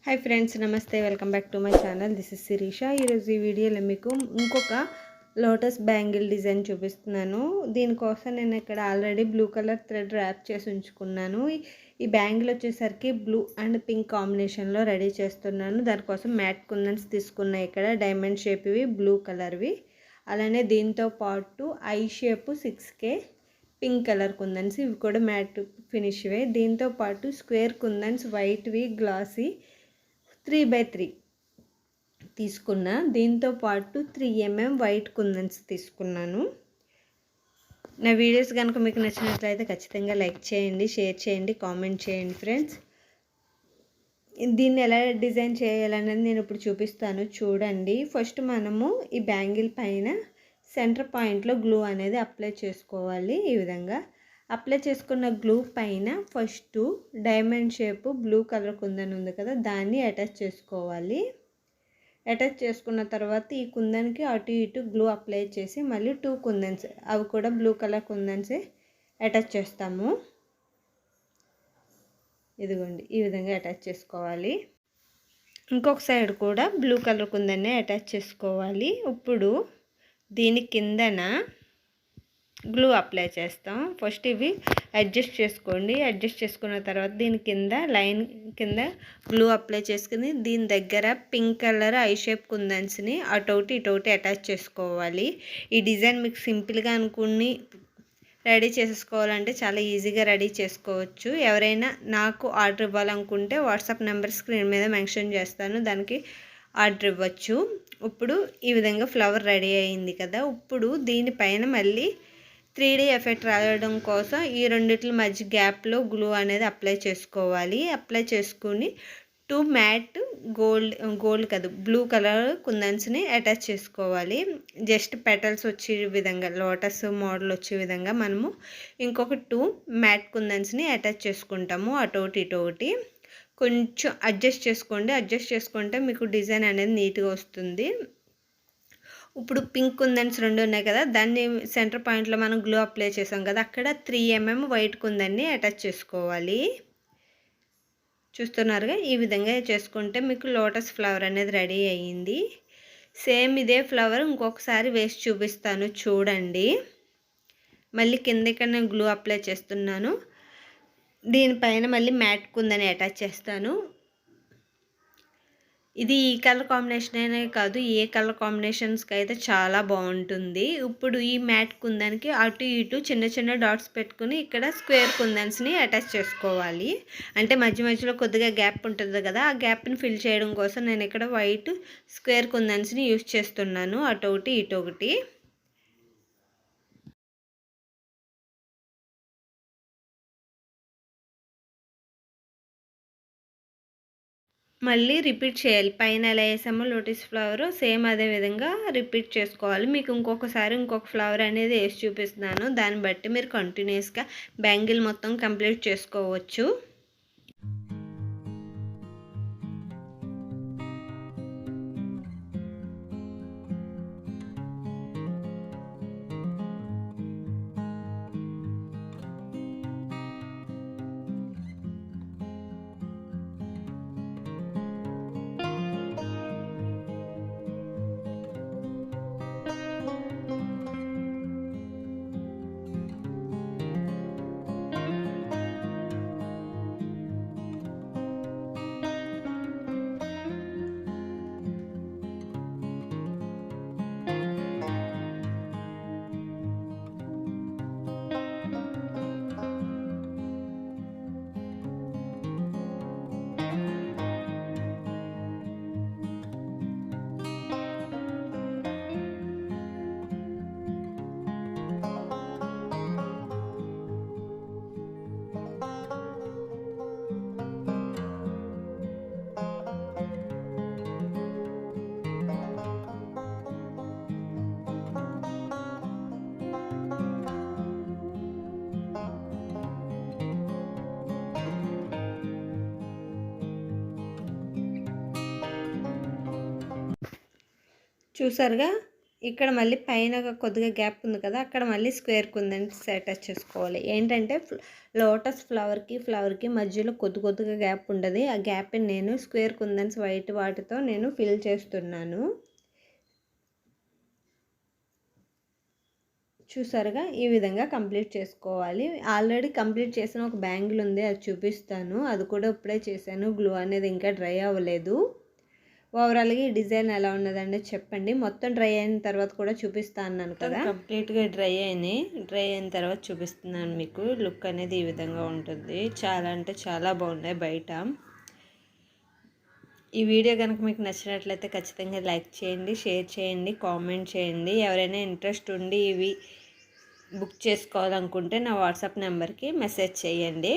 Hi friends, నమస్తే. Welcome back to my channel. This is Shirisha. ఈరోజు ఈ వీడియోలో మీకు ఇంకొక లోటస్ బ్యాంగిల్ డిజైన్ చూపిస్తున్నాను. దీనికోసం నేను ఇక్కడ already blue colour thread wrap చేసి ఉంచుకున్నాను. ఈ బ్యాంగిల్ వచ్చేసరికి బ్లూ అండ్ పింక్ కాంబినేషన్లో రెడీ చేస్తున్నాను. దానికోసం మ్యాట్ కుందన్స్ తీసుకున్నాయి. ఇక్కడ డైమండ్ షేప్ ఇవి బ్లూ కలర్వి. అలానే దీంతో పాటు eye shape 6K pink colour kundans, ఇవి కూడా మ్యాట్ ఫినిష్వే. దీంతో పాటు స్క్వేర్ కుందన్స్ వైట్వి గ్లాసీ 3x3 తీసుకున్నా. దీంతో పాటు 3mm వైట్ కుందన్స్ తీసుకున్నాను. నా వీడియోస్ కనుక మీకు నచ్చినట్లయితే ఖచ్చితంగా లైక్ చేయండి, షేర్ చేయండి, కామెంట్ చేయండి ఫ్రెండ్స్. దీన్ని ఎలా డిజైన్ చేయాలనేది నేను ఇప్పుడు చూపిస్తాను, చూడండి. ఫస్ట్ మనము ఈ బ్యాంగిల్ పైన సెంటర్ పాయింట్లో గ్లూ అనేది అప్లై చేసుకోవాలి. ఈ విధంగా అప్లై చేసుకున్న గ్లూ పైన first diamond shape blue colour kundan ఉంది కదా, దాన్ని అటాచ్ చేసుకోవాలి. అటాచ్ చేసుకున్న తర్వాత ఈ కుందన్కి అటు ఇటు గ్లూ అప్లై చేసి మళ్ళీ 2 కుందన్స్, అవి కూడా బ్లూ కలర్ కుందన్సే అటాచ్ చేస్తాము. ఇదిగోండి, ఈ విధంగా అటాచ్ చేసుకోవాలి. ఇంకొక సైడ్ కూడా బ్లూ కలర్ కుందన్నే అటాచ్ చేసుకోవాలి. ఇప్పుడు దీని కిందన గ్లూ అప్లై చేస్తాం. ఫస్ట్ ఇవి అడ్జస్ట్ చేసుకోండి. అడ్జస్ట్ చేసుకున్న తర్వాత దీని కింద లైన్ కింద గ్లూ అప్లై చేసుకుని దీని దగ్గర పింక్ కలర్ ఐ షేప్ కుందన్స్ని అటొకటి ఇటొకటి అటాచ్ చేసుకోవాలి. ఈ డిజైన్ మీకు సింపుల్గా అనుకుని రెడీ చేసేసుకోవాలంటే చాలా ఈజీగా రెడీ చేసుకోవచ్చు. ఎవరైనా నాకు ఆర్డర్ ఇవ్వాలనుకుంటే వాట్సాప్ నెంబర్ స్క్రీన్ మీద మెన్షన్ చేస్తాను, దానికి ఆర్డర్ ఇవ్వచ్చు. ఇప్పుడు ఈ విధంగా ఫ్లవర్ రెడీ అయింది కదా. ఇప్పుడు దీనిపైన మళ్ళీ 3D ఎఫెక్ట్ రావడం కోసం ఈ రెండిట్ల మధ్య గ్యాప్లో గ్లూ అనేది అప్లై చేసుకోవాలి. అప్లై చేసుకుని 2 మ్యాట్ గోల్డ్ కాదు బ్లూ కలర్ కుందన్స్ని అటాచ్ చేసుకోవాలి. జస్ట్ పెటల్స్ వచ్చే విధంగా, లోటస్ మోడల్ వచ్చే విధంగా మనము ఇంకొక 2 మ్యాట్ కుందన్స్ని అటాచ్ చేసుకుంటాము. అటొకటి ఇటొకటి కొంచెం అడ్జస్ట్ చేసుకోండి. అడ్జస్ట్ చేసుకుంటే మీకు డిజైన్ అనేది నీట్గా వస్తుంది. ఇప్పుడు పింక్ కుందన్స్ 2 ఉన్నాయి కదా, దాన్ని సెంటర్ పాయింట్లో మనం గ్లూ అప్లై చేసాం కదా, అక్కడ 3mm వైట్ కుందన్ని అటాచ్ చేసుకోవాలి. చూస్తున్నారుగా, ఈ విధంగా చేసుకుంటే మీకు లోటస్ ఫ్లవర్ అనేది రెడీ అయ్యింది. సేమ్ ఇదే ఫ్లవర్ ఇంకొకసారి వేసి చూపిస్తాను, చూడండి. మళ్ళీ కింద నేను గ్లూ అప్లై చేస్తున్నాను. దీనిపైన మళ్ళీ మ్యాట్ కుందని అటాచ్ చేస్తాను. ఇది ఈ కలర్ కాంబినేషన్ అనే కాదు, ఏ కలర్ కాంబినేషన్స్కి అయితే చాలా బాగుంటుంది. ఇప్పుడు ఈ మ్యాట్ కుందన్కి అటు ఇటు చిన్న చిన్న డాట్స్ పెట్టుకుని ఇక్కడ స్క్వేర్ కుందన్స్ని అటాచ్ చేసుకోవాలి. అంటే మధ్య మధ్యలో కొద్దిగా గ్యాప్ ఉంటుంది కదా, ఆ గ్యాప్ని ఫిల్ చేయడం కోసం నేను ఇక్కడ వైట్ స్క్వేర్ కుందన్స్ని యూజ్ చేస్తున్నాను. అటొకటి ఇటొకటి మళ్ళీ రిపీట్ చేయాలి. పైన ఎలా వేసామో లోటస్ ఫ్లవర్ సేమ్ అదే విధంగా రిపీట్ చేసుకోవాలి. మీకు ఇంకొకసారి ఇంకొక ఫ్లవర్ అనేది వేసి చూపిస్తున్నాను, దాన్ని బట్టి మీరు కంటిన్యూస్గా బ్యాంగిల్ మొత్తం కంప్లీట్ చేసుకోవచ్చు. చూసారుగా, ఇక్కడ మళ్ళీ పైన కొద్దిగా గ్యాప్ ఉంది కదా, అక్కడ మళ్ళీ స్క్వేర్ కుందన్స్ అటాచ్ చేసుకోవాలి. ఏంటంటే లోటస్ ఫ్లవర్కి మధ్యలో కొద్దిగా గ్యాప్ ఉండదు. ఆ గ్యాప్ని నేను స్క్వేర్ కుందన్స్ వైట్ వాటితో నేను ఫిల్ చేస్తున్నాను. చూసారుగా, ఈ విధంగా కంప్లీట్ చేసుకోవాలి. ఆల్రెడీ కంప్లీట్ చేసిన ఒక బ్యాంగిల్ ఉంది, అది చూపిస్తాను. అది కూడా ఇప్పుడే చేశాను. గ్లూ అనేది ఇంకా డ్రై అవ్వలేదు. ఓవరాల్గా ఈ డిజైన్ ఎలా ఉన్నదండి చెప్పండి. మొత్తం డ్రై అయిన తర్వాత కూడా చూపిస్తా అన్నాను కదా, కంప్లీట్గా డ్రై అయిన తర్వాత చూపిస్తున్నాను మీకు. లుక్ అనేది ఈ విధంగా ఉంటుంది. చాలా అంటే చాలా బాగున్నాయి బయట. ఈ వీడియో కనుక మీకు నచ్చినట్లయితే ఖచ్చితంగా లైక్ చేయండి, షేర్ చేయండి, కామెంట్ చేయండి. ఎవరైనా ఇంట్రెస్ట్ ఉండి ఇవి బుక్ చేసుకోవాలనుకుంటే నా వాట్సాప్ నెంబర్కి మెసేజ్ చేయండి.